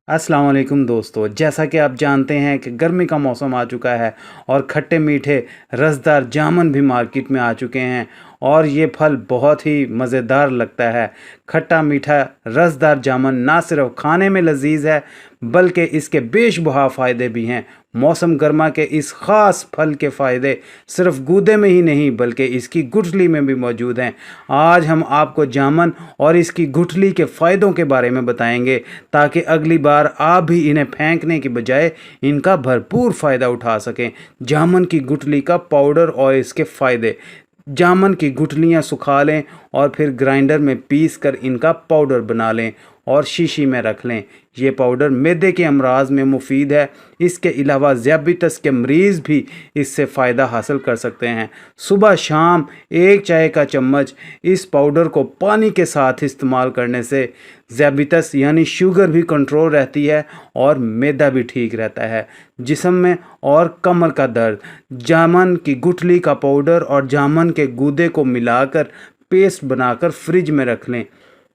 अस्सलाम वालेकुम दोस्तों, जैसा कि आप जानते हैं कि गर्मी का मौसम आ चुका है और खट्टे मीठे रसदार जामुन भी मार्केट में आ चुके हैं और ये फल बहुत ही मज़ेदार लगता है। खट्टा मीठा रसदार जामुन ना सिर्फ खाने में लजीज है बल्कि इसके बेशबहा फ़ायदे भी हैं। मौसम गर्मा के इस ख़ास फल के फ़ायदे सिर्फ गूदे में ही नहीं बल्कि इसकी गुठली में भी मौजूद हैं। आज हम आपको जामुन और इसकी गुठली के फ़ायदों के बारे में बताएंगे ताकि अगली बार आप भी इन्हें फेंकने की बजाय इनका भरपूर फ़ायदा उठा सकें। जामुन की गुठली का पाउडर और इसके फ़ायदे। जामुन की गुठलियाँ सुखा लें और फिर ग्राइंडर में पीस कर इनका पाउडर बना लें और शीशी में रख लें। ये पाउडर मैदे के अमराज में मुफीद है। इसके अलावा ज़ियाबितस के मरीज़ भी इससे फ़ायदा हासिल कर सकते हैं। सुबह शाम एक चाय का चम्मच इस पाउडर को पानी के साथ इस्तेमाल करने से ज़ियाबितस यानी शुगर भी कंट्रोल रहती है और मैदा भी ठीक रहता है। जिस्म में और कमर का दर्द। जामुन की गुठली का पाउडर और जामुन के गूदे को मिलाकर पेस्ट बनाकर फ्रिज में रख लें।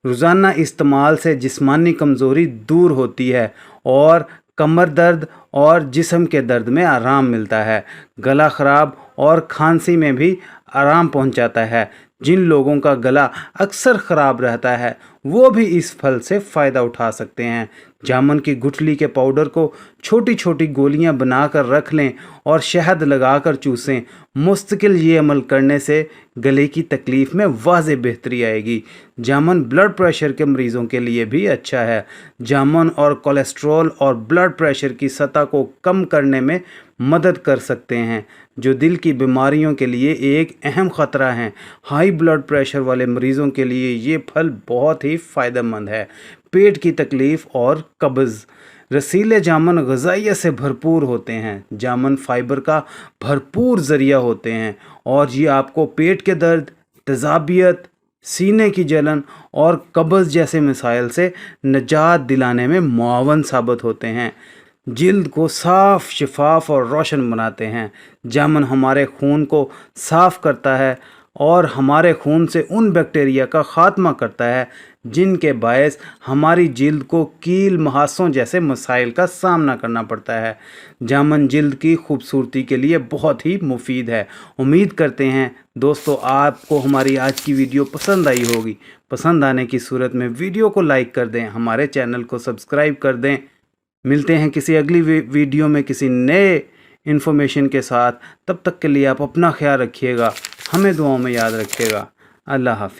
रोज़ाना इस्तेमाल से जिस्मानी कमज़ोरी दूर होती है और कमर दर्द और जिस्म के दर्द में आराम मिलता है। गला ख़राब और खांसी में भी आराम पहुंचाता है। जिन लोगों का गला अक्सर ख़राब रहता है वो भी इस फल से फ़ायदा उठा सकते हैं। जामुन की गुठली के पाउडर को छोटी छोटी गोलियां बनाकर रख लें और शहद लगाकर चूसें। मुस्तकिल ये अमल करने से गले की तकलीफ़ में वाज़े बेहतरी आएगी। जामुन ब्लड प्रेशर के मरीज़ों के लिए भी अच्छा है। जामुन और कोलेस्ट्रॉल और ब्लड प्रेशर की सतह को कम करने में मदद कर सकते हैं जो दिल की बीमारियों के लिए एक अहम ख़तरा है। हाई ब्लड प्रेशर वाले मरीज़ों के लिए ये फल बहुत ही फ़ायदेमंद है। पेट की तकलीफ़ और कब्ज़। रसीले जामुन ग़िज़ाइयत से भरपूर होते हैं। जामुन फ़ाइबर का भरपूर ज़रिया होते हैं और ये आपको पेट के दर्द, तेज़ाबियत, सीने की जलन और कब्ज़ जैसे मसाइल से निजात दिलाने में मुआवन साबित होते हैं। जिल्द को साफ़, शफाफ और रोशन बनाते हैं। जामुन हमारे खून को साफ़ करता है और हमारे खून से उन बैक्टीरिया का ख़ात्मा करता है जिनके बायस हमारी जिल्द को कील, मुहासों जैसे मसाइल का सामना करना पड़ता है। जामुन जिल्द की खूबसूरती के लिए बहुत ही मुफीद है। उम्मीद करते हैं दोस्तों आपको हमारी आज की वीडियो पसंद आई होगी। पसंद आने की सूरत में वीडियो को लाइक कर दें, हमारे चैनल को सब्सक्राइब कर दें। मिलते हैं किसी अगली वीडियो में किसी नए इन्फॉर्मेशन के साथ। तब तक के लिए आप अपना ख्याल रखिएगा, हमें दुआओं में याद रखिएगा। अल्लाह हाफ़िज़।